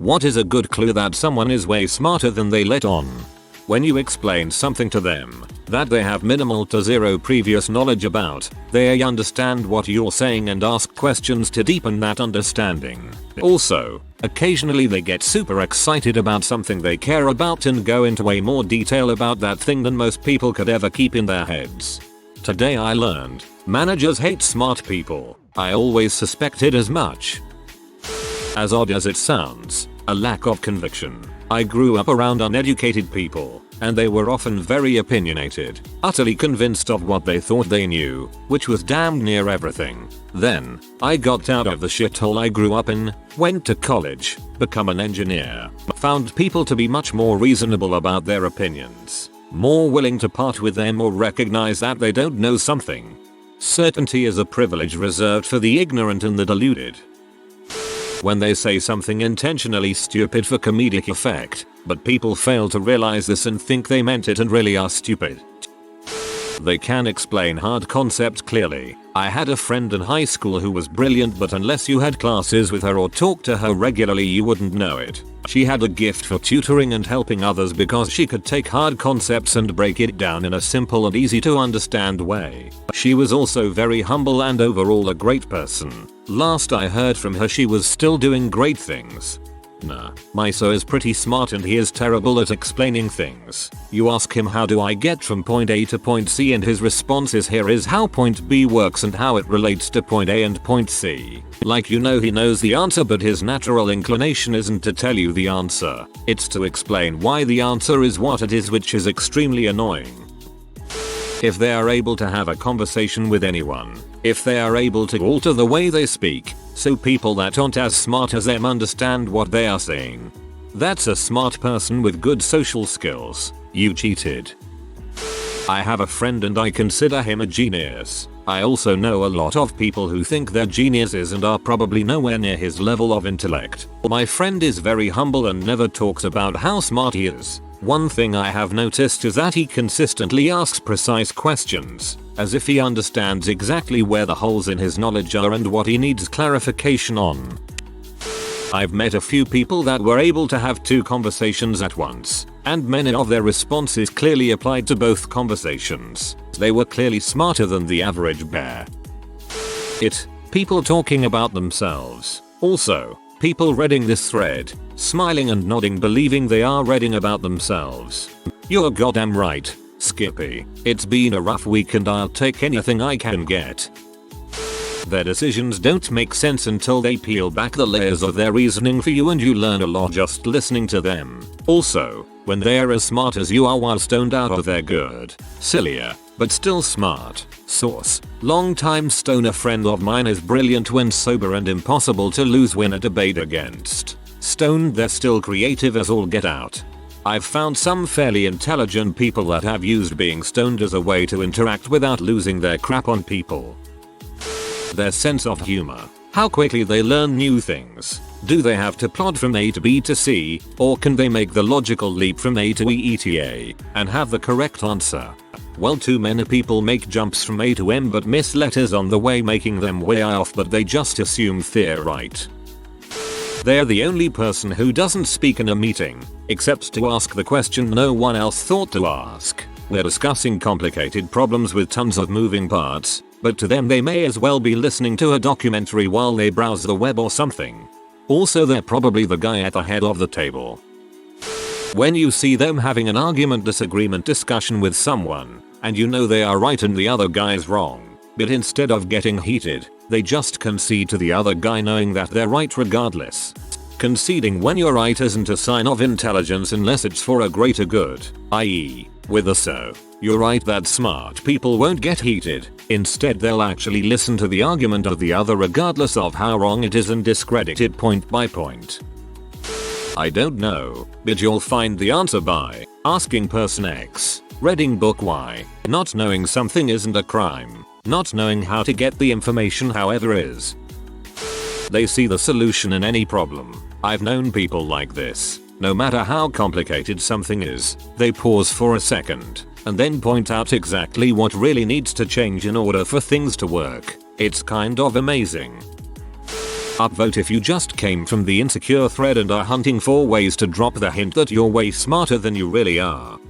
What is a good clue that someone is way smarter than they let on? When you explain something to them that they have minimal to zero previous knowledge about, they understand what you're saying and ask questions to deepen that understanding. Also, occasionally they get super excited about something they care about and go into way more detail about that thing than most people could ever keep in their heads. Today I learned, managers hate smart people. I always suspected as much. As odd as it sounds, a lack of conviction. I grew up around uneducated people, and they were often very opinionated, utterly convinced of what they thought they knew, which was damn near everything. Then, I got out of the shithole I grew up in, went to college, become an engineer, found people to be much more reasonable about their opinions, more willing to part with them or recognize that they don't know something. Certainty is a privilege reserved for the ignorant and the deluded. When they say something intentionally stupid for comedic effect, but people fail to realize this and think they meant it and really are stupid. They can explain hard concepts clearly. I had a friend in high school who was brilliant, but unless you had classes with her or talked to her regularly you wouldn't know it. She had a gift for tutoring and helping others because she could take hard concepts and break it down in a simple and easy to understand way. She was also very humble and overall a great person. Last I heard from her she was still doing great things. Nah, my so is pretty smart and he is terrible at explaining things. You ask him how do I get from point A to point C and his response is here is how point B works and how it relates to point A and point C. Like he knows the answer but his natural inclination isn't to tell you the answer. It's to explain why the answer is what it is, which is extremely annoying. If they are able to have a conversation with anyone, if they are able to alter the way they speak, so people that aren't as smart as them understand what they are saying, that's a smart person with good social skills. You cheated. I have a friend and I consider him a genius. I also know a lot of people who think they're geniuses and are probably nowhere near his level of intellect. My friend is very humble and never talks about how smart he is. One thing I have noticed is that he consistently asks precise questions, as if he understands exactly where the holes in his knowledge are and what he needs clarification on. I've met a few people that were able to have two conversations at once, and many of their responses clearly applied to both conversations. They were clearly smarter than the average bear. People talking about themselves. Also, people reading this thread, smiling and nodding believing they are reading about themselves. You're goddamn right, Skippy. It's been a rough week and I'll take anything I can get. Their decisions don't make sense until they peel back the layers of their reasoning for you and you learn a lot just listening to them. Also, when they are as smart as you are while stoned out of their good, sillier, but still smart. Source: longtime stoner friend of mine is brilliant when sober and impossible to lose win a debate against. Stoned they're still creative as all get out. I've found some fairly intelligent people that have used being stoned as a way to interact without losing their crap on people. Their sense of humor. How quickly they learn new things. Do they have to plod from A to B to C, or can they make the logical leap from A to E ETA and have the correct answer? Well, too many people make jumps from A to M but miss letters on the way, making them way off, but they just assume they're right. They're the only person who doesn't speak in a meeting, except to ask the question no one else thought to ask. They're discussing complicated problems with tons of moving parts, but to them they may as well be listening to a documentary while they browse the web or something. Also, they're probably the guy at the head of the table. When you see them having an argument, disagreement, discussion with someone, and you know they are right and the other guy's wrong, but instead of getting heated, they just concede to the other guy knowing that they're right regardless. Conceding when you're right isn't a sign of intelligence unless it's for a greater good, i.e., with a so, you're right that smart people won't get heated. Instead, they'll actually listen to the argument of the other regardless of how wrong it is and discredit it point by point. I don't know, but you'll find the answer by asking person X, reading book Y. Not knowing something isn't a crime. Not knowing how to get the information, however, is. They see the solution in any problem. I've known people like this. No matter how complicated something is, they pause for a second and then point out exactly what really needs to change in order for things to work. It's kind of amazing. Upvote if you just came from the insecure thread and are hunting for ways to drop the hint that you're way smarter than you really are.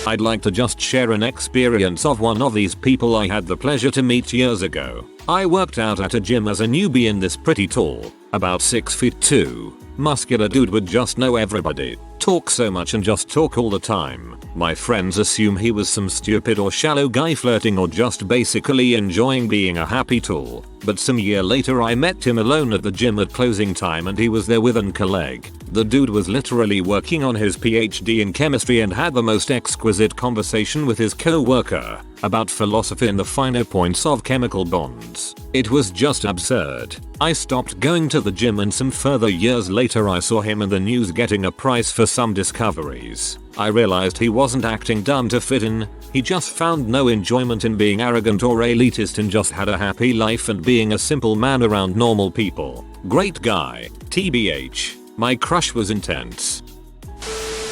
I'd like to just share an experience of one of these people I had the pleasure to meet years ago. I worked out at a gym as a newbie, and this pretty tall, about 6'2", muscular dude would just know everybody, talk so much and just talk all the time. My friends assume he was some stupid or shallow guy flirting or just basically enjoying being a happy tool. But some year later I met him alone at the gym at closing time, and he was there with an colleague. The dude was literally working on his PhD in chemistry and had the most exquisite conversation with his co-worker about philosophy and the finer points of chemical bonds. It was just absurd. I stopped going to the gym, and some further years later I saw him in the news getting a prize for some discoveries. I realized he wasn't acting dumb to fit in, he just found no enjoyment in being arrogant or elitist and just had a happy life and being a simple man around normal people. Great guy. TBH. My crush was intense.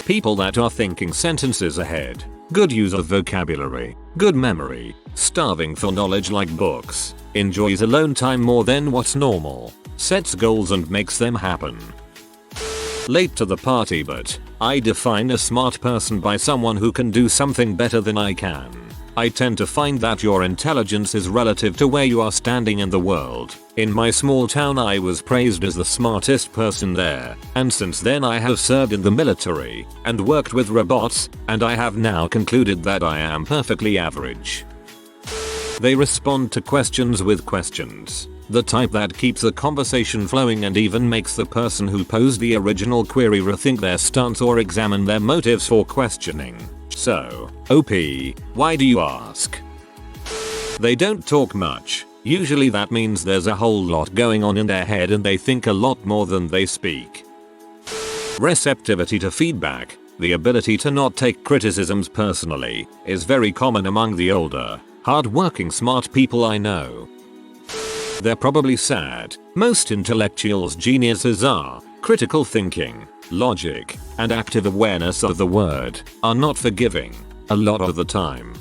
People that are thinking sentences ahead. Good use of vocabulary. Good memory. Starving for knowledge like books. Enjoys alone time more than what's normal. Sets goals and makes them happen. Late to the party, but I define a smart person by someone who can do something better than I can. I tend to find that your intelligence is relative to where you are standing in the world. In my small town I was praised as the smartest person there, and since then I have served in the military and worked with robots, and I have now concluded that I am perfectly average. They respond to questions with questions. The type that keeps the conversation flowing and even makes the person who posed the original query rethink their stance or examine their motives for questioning. So, OP, why do you ask? They don't talk much. Usually that means there's a whole lot going on in their head and they think a lot more than they speak. Receptivity to feedback, the ability to not take criticisms personally, is very common among the older, hard-working smart people I know. They're probably sad. Most intellectuals' geniuses are. Critical thinking, logic, and active awareness of the word are not forgiving a lot of the time.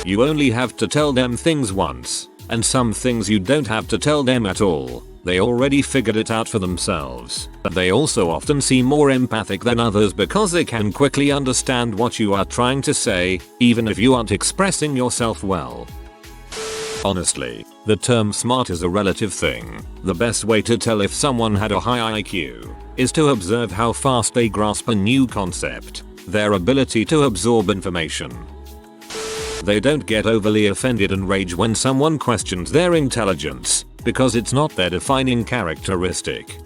You only have to tell them things once, and some things you don't have to tell them at all. They already figured it out for themselves. They also often seem more empathic than others because they can quickly understand what you are trying to say, even if you aren't expressing yourself well. Honestly, the term smart is a relative thing. The best way to tell if someone had a high IQ is to observe how fast they grasp a new concept, their ability to absorb information. They don't get overly offended and rage when someone questions their intelligence, because it's not their defining characteristic.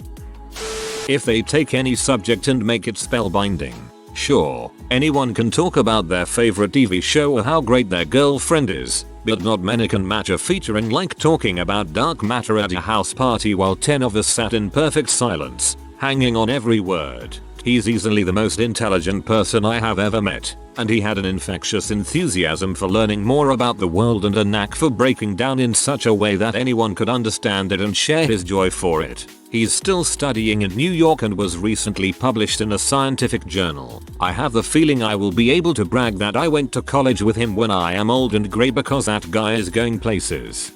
If they take any subject and make it spellbinding, sure, anyone can talk about their favorite TV show or how great their girlfriend is, but not many can match a featuring like talking about dark matter at a house party while 10 of us sat in perfect silence, hanging on every word. He's easily the most intelligent person I have ever met, and he had an infectious enthusiasm for learning more about the world and a knack for breaking down in such a way that anyone could understand it and share his joy for it. He's still studying in New York and was recently published in a scientific journal. I have the feeling I will be able to brag that I went to college with him when I am old and grey because that guy is going places.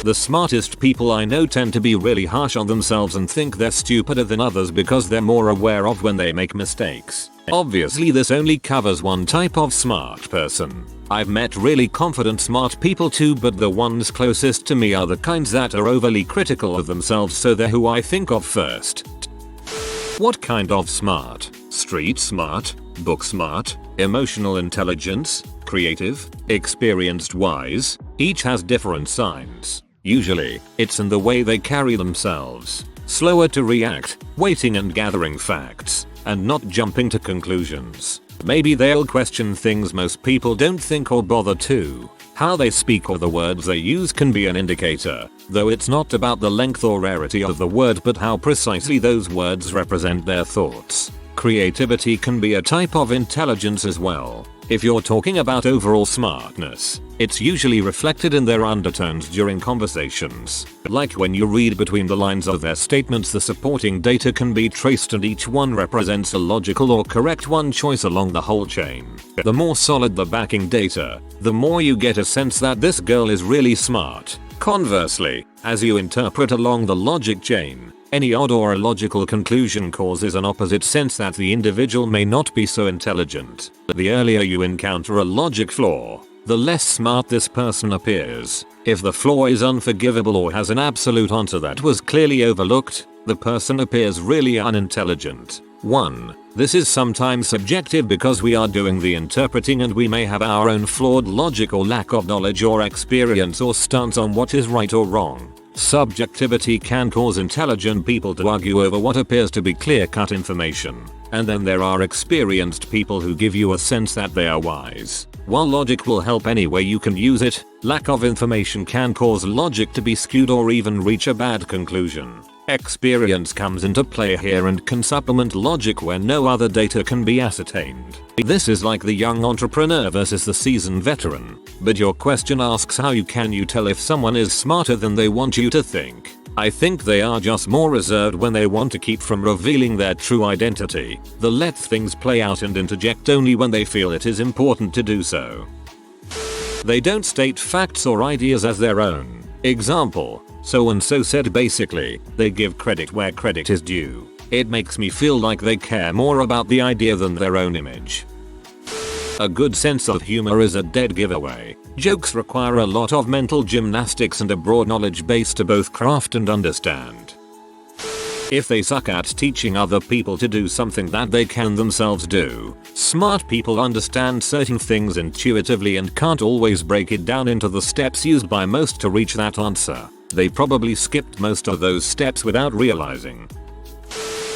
The smartest people I know tend to be really harsh on themselves and think they're stupider than others because they're more aware of when they make mistakes. Obviously this only covers one type of smart person. I've met really confident smart people too, but the ones closest to me are the kinds that are overly critical of themselves, so they're who I think of first. What kind of smart? Street smart? Book smart? Emotional intelligence? Creative? Experienced wise? Each has different signs. Usually, it's in the way they carry themselves. Slower to react, waiting and gathering facts, and not jumping to conclusions. Maybe they'll question things most people don't think or bother to. How they speak or the words they use can be an indicator, though it's not about the length or rarity of the word but how precisely those words represent their thoughts. Creativity can be a type of intelligence as well. If you're talking about overall smartness, it's usually reflected in their undertones during conversations. Like when you read between the lines of their statements, the supporting data can be traced and each one represents a logical or correct one choice along the whole chain. The more solid the backing data, the more you get a sense that this girl is really smart. Conversely, as you interpret along the logic chain, any odd or illogical conclusion causes an opposite sense that the individual may not be so intelligent. The earlier you encounter a logic flaw, the less smart this person appears. If the flaw is unforgivable or has an absolute answer that was clearly overlooked, the person appears really unintelligent. 1. This is sometimes subjective because we are doing the interpreting and we may have our own flawed logic or lack of knowledge or experience or stance on what is right or wrong. Subjectivity can cause intelligent people to argue over what appears to be clear-cut information. And then there are experienced people who give you a sense that they are wise. While logic will help any way you can use it, lack of information can cause logic to be skewed or even reach a bad conclusion. Experience comes into play here and can supplement logic where no other data can be ascertained. This is like the young entrepreneur versus the seasoned veteran. But your question asks how can you tell if someone is smarter than they want you to think? I think they are just more reserved when they want to keep from revealing their true identity. They let things play out and interject only when they feel it is important to do so. They don't state facts or ideas as their own. Example, so and so said basically. They give credit where credit is due. It makes me feel like they care more about the idea than their own image. A good sense of humor is a dead giveaway. Jokes require a lot of mental gymnastics and a broad knowledge base to both craft and understand. If they suck at teaching other people to do something that they can themselves do, smart people understand certain things intuitively and can't always break it down into the steps used by most to reach that answer. They probably skipped most of those steps without realizing.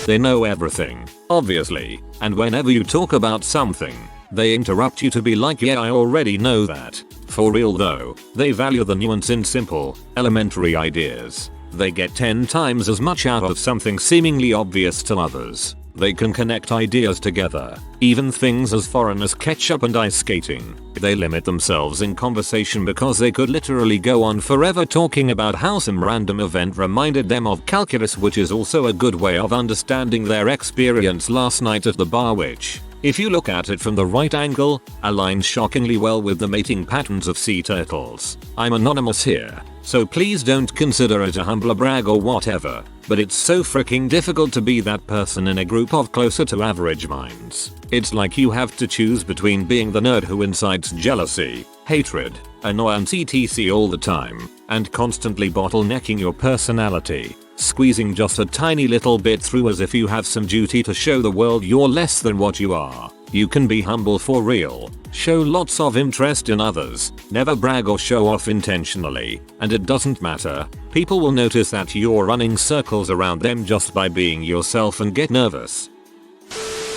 They know everything, obviously, and whenever you talk about something, they interrupt you to be like, yeah, I already know that. For real though, they value the nuance in simple, elementary ideas. They get 10 times as much out of something seemingly obvious to others. They can connect ideas together, even things as foreign as ketchup and ice skating. They limit themselves in conversation because they could literally go on forever talking about how some random event reminded them of calculus, which is also a good way of understanding their experience last night at the bar, which, if you look at it from the right angle, aligns shockingly well with the mating patterns of sea turtles. I'm anonymous here, so please don't consider it a humble brag or whatever, but it's so freaking difficult to be that person in a group of closer to average minds. It's like you have to choose between being the nerd who incites jealousy, hatred, annoyance etc all the time, and constantly bottlenecking your personality, squeezing just a tiny little bit through as if you have some duty to show the world you're less than what you are. You can be humble for real, show lots of interest in others, never brag or show off intentionally, and it doesn't matter. People will notice that you're running circles around them just by being yourself and get nervous.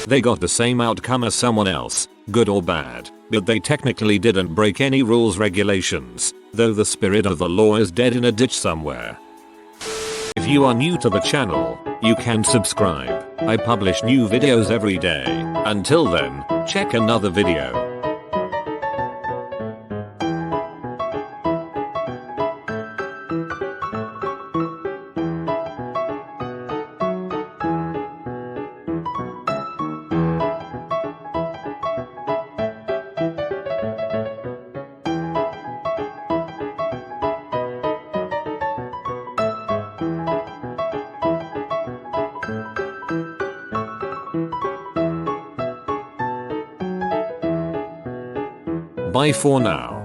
They got the same outcome as someone else, good or bad, but they technically didn't break any rules regulations, though the spirit of the law is dead in a ditch somewhere. If you are new to the channel, you can subscribe. I publish new videos every day. Until then, check another video. Bye for now.